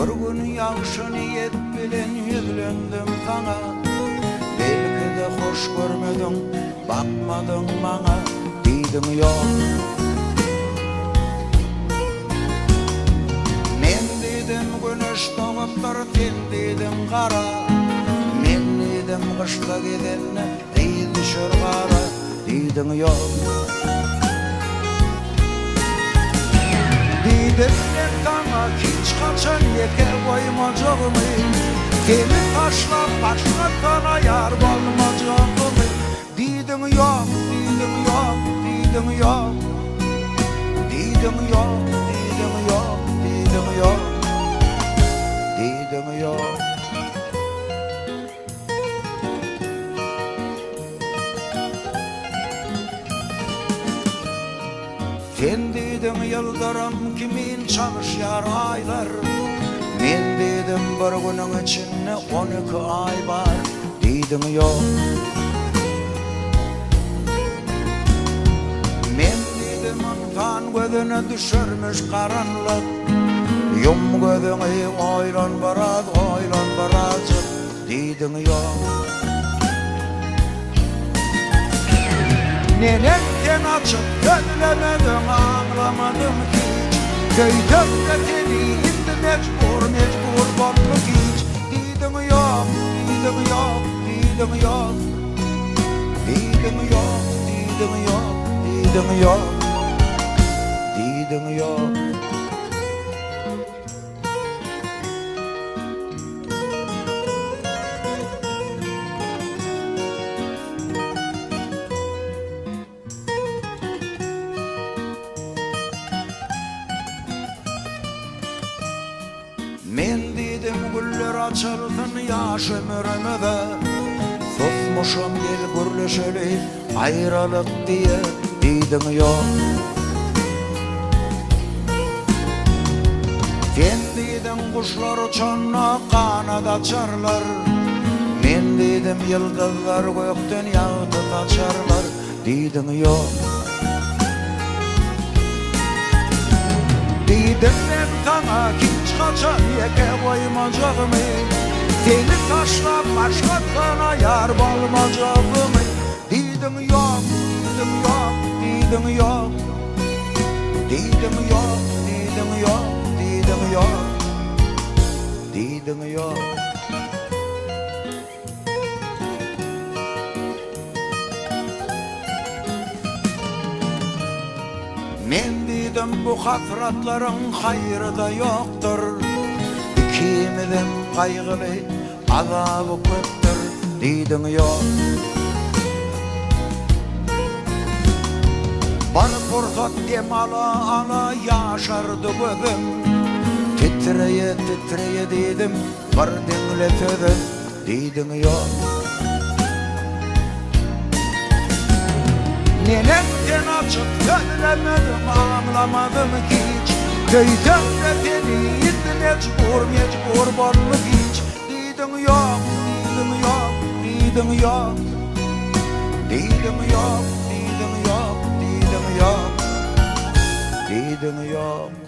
Bir gün yaxşı niyet bilen yüzlendim sana. Belki de hoş görmedin, bakmadın bana, deydin yok. Men dedim güneş doğuptur, sen dedim kara. Men dedim kışta gidenle iyi düşür kara, deydin yok. Dedim ben sana hiç kaçan yeke koymacağımı, seni taşlap başka sana yar olmacağımı, deydin yok, deydin yok, deydin yok, deydin yok, deydin yok, deydin yok, deydin yok. Sen dedim yıldırım kimin çalışır aylar. Men dedim bir günün içinde 12 ay var, deydin yok. Men dedim insan gözüne düşürmüş karanlık. Yum gözüne oylan baraz, oylan barazcık, deydin yok. Neden sen açıp gözlemedin, anlamadım hiç. Köyde seni indi mecbur, mecbur bolluk hiç. Deydin yok, deydin yok, deydin yok, deydin yok, deydin yok, deydin yok, deydin yok. Men dedim güller açılsın yaş ömrümde, susmuşum gel gürleşeli ayrılık diye, deydin yok. Sen dedim kuşlar uçanla kanat açarlar. Men dedim yıldızlar gökten yağdı taçarlar, deydin yok. Dedim ben sana hiç kaçan yeke koymacağımı, seni taşlap başka sana yar olmacağımı, deydin yok, deydin yok, deydin yok, deydin yok, deydin yok, deydin yok, deydin yok. Men dedim bu hasratların hayrı da yoktur. İkimizin kaygılı azabı köptür, deydin yok. Bana fırsat dem ala ala yaşardı gözüm. Titreye titreye dedim bir dinle sözüm, deydin yok. Neden sen açıp gözlemedim, anlamadım hiç. Köyden de seni indi mecbur, mecbur bolluk hiç. Deydin yok, deydin yok, deydin yok, deydin yok, deydin yok, deydin yok, deydin yok.